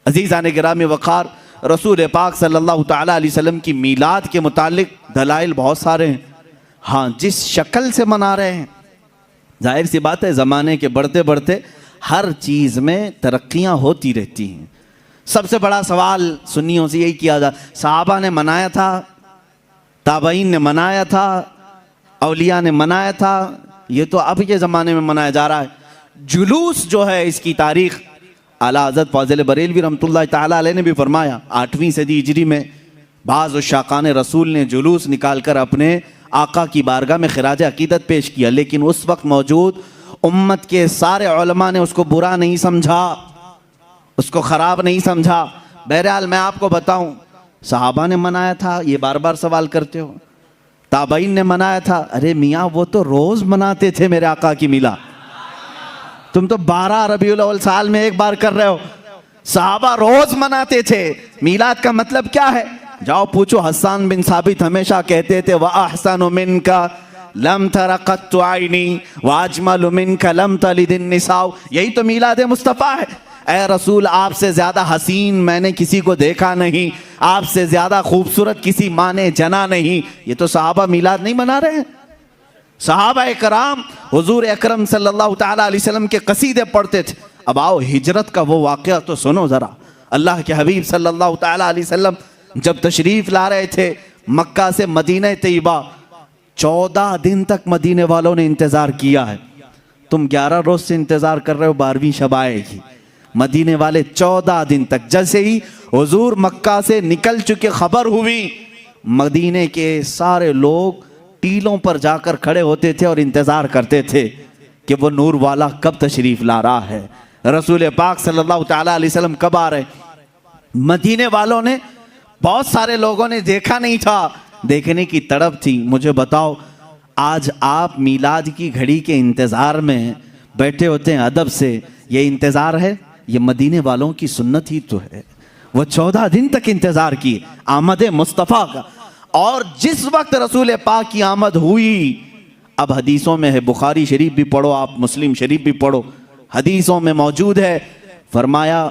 अज़ीज़ान गिरामी वक़ार, रसूल पाक सल्लल्लाहु ताला अलैहि वसल्लम की मीलाद के मुतालिक दलाइल बहुत सारे हैं। हाँ, जिस शक्ल से मना रहे हैं, जाहिर सी बात है ज़माने के बढ़ते बढ़ते हर चीज़ में तरक्कियाँ होती रहती हैं। सबसे बड़ा सवाल सुन्नियों से यही किया जा, सहाबा ने मनाया था, ताबईन ने मनाया था, औलिया ने मनाया था, ये तो अब के ज़माने में मनाया जा रहा है। जुलूस जो है इसकी तारीख़ आला हज़रत फ़ाज़िल बरेलवी रहमतुल्लाह ताला अलैह ने भी फरमाया। 8वीं सदी हिजरी में बाज़ उशाक़ान रसूल ने जुलूस निकाल कर अपने आका की बारगाह में खिराज अक़ीदत पेश किया, लेकिन उस वक्त मौजूद उम्मत के सारे उलमा ने उसको बुरा नहीं समझा, उसको ख़राब नहीं समझा। बहरहाल मैं आपको बताऊं, सहाबा ने मनाया था, ये बार बार सवाल करते हो। ताबईन ने मनाया था, अरे मियाँ वो तो रोज़ मनाते थे मेरे आका की मिला, तुम तो 12 रबीउल अव्वल साल में एक बार कर रहे हो। सहाबा रोज मनाते थे। मीलाद का मतलब क्या है? जाओ पूछो, हसन बिन साबित हमेशा कहते थे, व अहसनु मिनका लम तरा कत्तु आइनी व अजमलु मिनका लम तलिदिन निसाउ। यही तो मीलाद मुस्तफ़ा है। ऐ रसूल, आपसे ज्यादा हसीन मैंने किसी को देखा नहीं, आपसे ज्यादा खूबसूरत किसी माँ ने जना नहीं। ये तो सहाबा मीलाद नहीं मना रहे हैं। सहाबा कराम हुजूर अकरम सल्लल्लाहु ताला अलैहि वसल्लम के कसीदे पढ़ते थे। अब आओ हिजरत का वो वाक़या तो सुनो ज़रा। अल्लाह के हबीब सल्लल्लाहु ताला अलैहि वसल्लम जब तशरीफ़ ला रहे थे मक्का से मदीना तैयबा, 14 दिन तक मदीने वालों ने इंतज़ार किया है। तुम 11 रोज़ से इंतज़ार कर रहे हो 12वीं शब आएगी। मदीने वाले 14 दिन तक, जैसे ही हुजूर मक्का से निकल चुके खबर हुई, मदीने के सारे लोग टीलों पर जाकर खड़े होते थे और इंतज़ार करते थे कि वो नूर वाला कब तशरीफ़ ला रहा है, रसूल पाक सल्लल्लाहु ताला अलैहि वसल्लम कब आ रहे। मदीने वालों ने, बहुत सारे लोगों ने देखा नहीं था, देखने की तड़प थी। मुझे बताओ, आज आप मीलाद की घड़ी के इंतज़ार में बैठे होते हैं अदब से, ये इंतज़ार है? ये मदीने वालों की सुन्नत ही तो है। वो 14 दिन तक इंतज़ार किए आमद मुस्तफ़ा का। और जिस वक्त रसूल पाक की आमद हुई, अब हदीसों में है, बुखारी शरीफ भी पढ़ो आप, मुस्लिम शरीफ भी पढ़ो, हदीसों में मौजूद है, फरमाया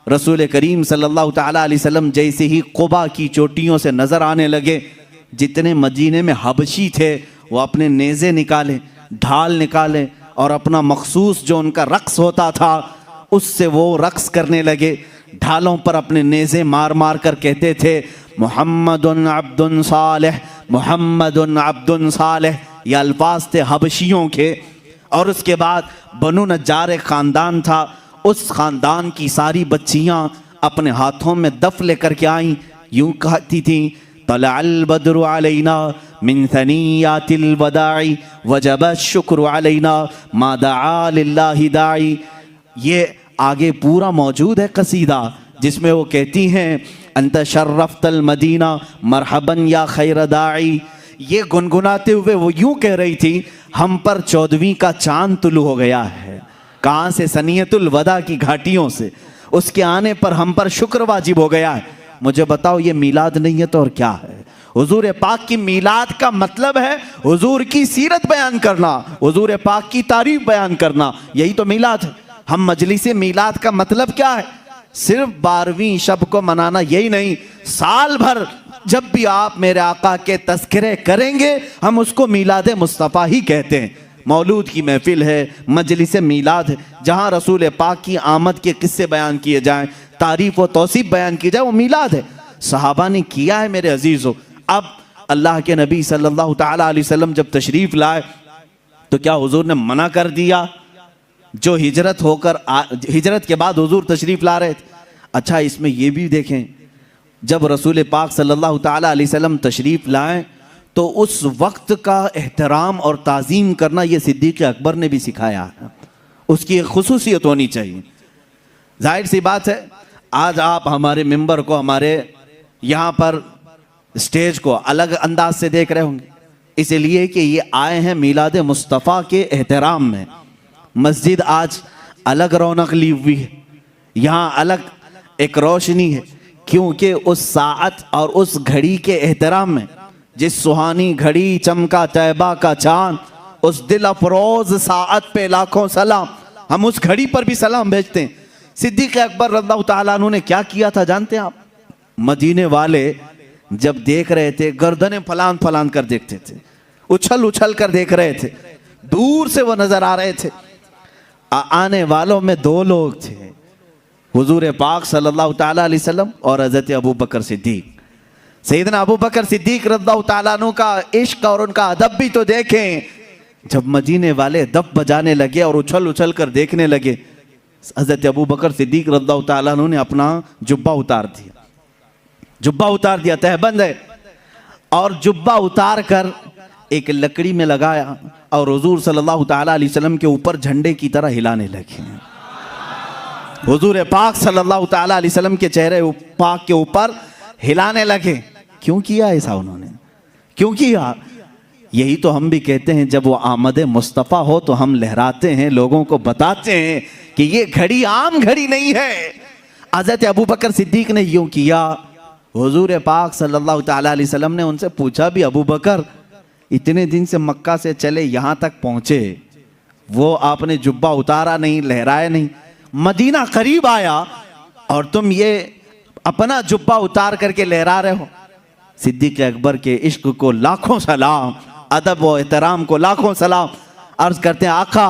रसूल करीम सल्लल्लाहु ताला अलैहि वसल्लम जैसे ही क़ुबा की चोटियों से नज़र आने लगे, जितने मदीने में हबशी थे वो अपने नेज़े निकाले, ढाल निकाले और अपना मखसूस जो उनका रक्स होता था उससे वो रक्स करने लगे। ढालों पर अपने नेज़े मार मार कर कहते थे, मुहम्मदुन अब्दुन सालेह, मुहम्मदुन अब्दुन सालेह। ये अल्फाज थे हबशियों के। और उसके बाद बनु नज्जार एक ख़ानदान था, उस ख़ानदान की सारी बच्चियाँ अपने हाथों में दफ लेकर के आईं, यूँ कहती थीं, तलअल बद्रु अलैना मिन सनियातिल वदाई वजब शुक्र अलैना मा दआ लिल्लाहि दाई। ये आगे पूरा मौजूद है कसीदा, जिसमें वो कहती हैं, अंत शर्रफ्तल मदीना मरहबन या खैर दाई। ये गुनगुनाते हुए वो यूं कह रही थी, हम पर 14वीं का चांद तुलू हो गया है। कहाँ से? सनियतुल वदा की घाटियों से। उसके आने पर हम पर शुक्र वाजिब हो गया है। मुझे बताओ, ये मीलाद नहीं है तो और क्या है? हुजूर पाक की मीलाद का मतलब है हुजूर की सीरत बयान करना, हुजूर पाक की तारीफ बयान करना, यही तो मीलाद है। हम मजलिस मीलाद का मतलब क्या है? सिर्फ 12वीं शब को मनाना, यही नहीं, साल भर जब भी आप मेरे आका के तज़किरे करेंगे हम उसको मीलाद मुस्तफ़ा ही कहते हैं। मौलूद की महफिल है, मजलिस मीलाद है, जहाँ रसूल पाक की आमद के किस्से बयान किए जाएं, तारीफ़ व तौसीफ़ बयान की जाए, वो मीलाद है। सहाबा ने किया है मेरे अजीज़ों। अब अल्लाह के नबी सल्लल्लाहु ताला अलैहि वसल्लम जब तशरीफ़ लाए तो क्या हुजूर ने मना कर दिया? जो हिजरत होकर हिजरत के बाद हुजूर तशरीफ़ ला रहे थे। अच्छा, इसमें ये भी देखें, जब रसूल पाक सल्लल्लाहु ताला अलैहि वसल्लम तशरीफ़ लाएं तो उस वक्त का एहतराम और ताज़ीम करना ये सिद्दीक़ अकबर ने भी सिखाया है। उसकी एक खुसूसियत होनी चाहिए। जाहिर सी बात है, आज आप हमारे मिंबर को, हमारे यहाँ पर स्टेज को अलग अंदाज से देख रहे होंगे, इसलिए कि ये आए हैं मीलाद मुस्तफ़ा के एहतराम में। मस्जिद आज अलग रौनक ली हुई है, यहाँ अलग एक रोशनी है, क्योंकि उस साअत और उस घड़ी के एहतराम में, जिस सुहानी घड़ी चमका तैबा का चांद, उस दिल अफरोज साअत पे लाखों सलाम। हम उस घड़ी पर भी सलाम भेजते हैं। सिद्दीक़ अकबर रज़ियल्लाहु ताला अन्हु ने क्या किया था जानते हैं आप? मदीने वाले जब देख रहे थे, गर्दनें फलान फलान कर देखते थे, उछल उछल कर देख रहे थे, दूर से वो नजर आ रहे थे। आने वालों में दो लोग थे, हुजूर पाक सल्लल्लाहु ताला अलैहि वसल्लम और हज़रत अबू बकर सिद्दीक। सैयदना अबू बकर सिद्दीक रज़ियल्लाहु ताला अन्हु का इश्क और उनका अदब भी तो देखें। जब मदीने वाले दफ बजाने लगे और उछल उछल कर देखने लगे, हज़रत अबू बकर सिद्दीक रज़ियल्लाहु ताला अन्हु ने अपना जुब्बा उतार दिया, जुब्बा उतार दिया, तहबंद है, और जुब्बा उतार कर एक लकड़ी में लगाया और हुजूर सल्लल्लाहु ताला अलैहि वसल्लम के ऊपर झंडे की तरह हिलाने लगे। हुजूर पाक सल्लल्लाहु ताला अलैहि वसल्लम के चेहरे पाक के ऊपर हिलाने लगे। क्यों किया ऐसा उन्होंने? क्यों किया? यही तो हम भी कहते हैं, जब वो आमद मुस्तफ़ा हो तो हम लहराते हैं, लोगों को बताते हैं कि ये घड़ी आम घड़ी नहीं है। हज़रत अबू बकर सिद्दीक ने यूं किया। हुजूर पाक सल्लल्लाहु ताला अलैहि वसल्लम ने उनसे पूछा भी, अबू बकर इतने दिन से मक्का से चले यहाँ तक पहुँचे, वो आपने जुब्बा उतारा नहीं, लहराया नहीं, मदीना करीब आया और तुम ये अपना जुब्बा उतार करके लहरा रहे हो। सिद्दीक़ अकबर के इश्क को लाखों सलाम, अदब व एहतराम को लाखों सलाम। अर्ज करते हैं, आका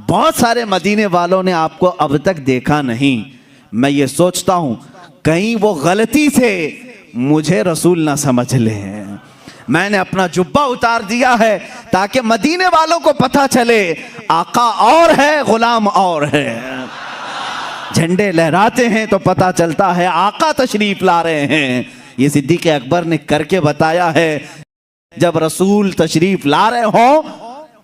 बहुत सारे मदीने वालों ने आपको अब तक देखा नहीं, मैं ये सोचता हूँ कहीं वो गलती से मुझे रसूल ना समझ लें। मैंने अपना जुब्बा उतार दिया है ताकि मदीने वालों को पता चले आका और है, गुलाम और है। झंडे लहराते हैं तो पता चलता है आका तशरीफ ला रहे हैं। ये सिद्दीक़ अकबर ने करके बताया है। जब रसूल तशरीफ ला रहे हो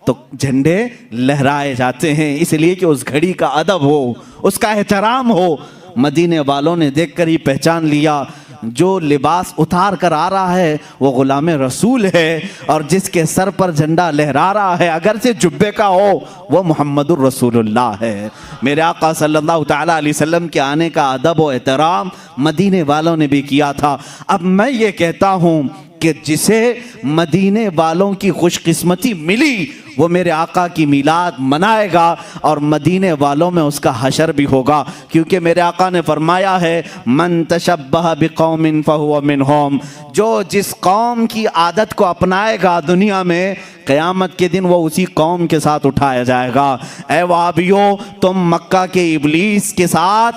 तो झंडे लहराए जाते हैं, इसलिए कि उस घड़ी का अदब हो, उसका एहतराम हो। मदीने वालों ने देखकर ही पहचान लिया, जो लिबास उतार कर आ रहा है वो गुलाम रसूल है, और जिसके सर पर झंडा लहरा रहा है अगर से जुब्बे का हो वो मुहम्मदुर रसूलुल्लाह है। मेरे आका सल्लल्लाहु ताला अलैहि वसल्लम के आने का अदब और एहतराम मदीने वालों ने भी किया था। अब मैं ये कहता हूँ कि जिसे मदीने वालों की खुशकिस्मती मिली वो मेरे आका की मिलाद मनाएगा और मदीने वालों में उसका हशर भी होगा, क्योंकि मेरे आका ने फरमाया है, मन तशब्बह बिकौमिन फहुव मिनहुम, जो जिस कौम की आदत को अपनाएगा दुनिया में, क़यामत के दिन वो उसी कौम के साथ उठाया जाएगा। ऐ वहाबियो, तुम मक्का के इब्लीस के साथ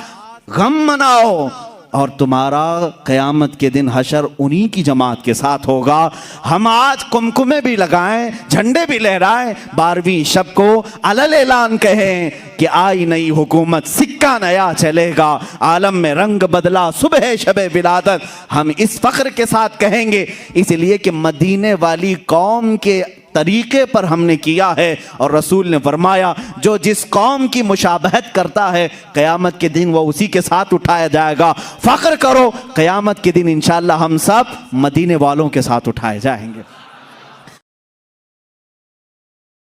गम मनाओ और तुम्हारा क़यामत के दिन हशर उन्हीं की जमात के साथ होगा। हम आज कुमकुमे भी लगाएं, झंडे भी लहराएं, 12वीं शब को अलल ऐलान कहें कि आई नई हुकूमत, सिक्का नया चलेगा, आलम में रंग बदला, सुबह शबे विलादत। हम इस फ़ख्र के साथ कहेंगे, इसलिए कि मदीने वाली कौम के तरीके पर हमने किया है। और रसूल ने फरमाया, जो जिस कौम की मुशाबहत करता है क़यामत के दिन वो उसी के साथ उठाया जाएगा। फ़ख्र करो, क़यामत के दिन इंशाअल्लाह हम सब मदीने वालों के साथ उठाए जाएंगे।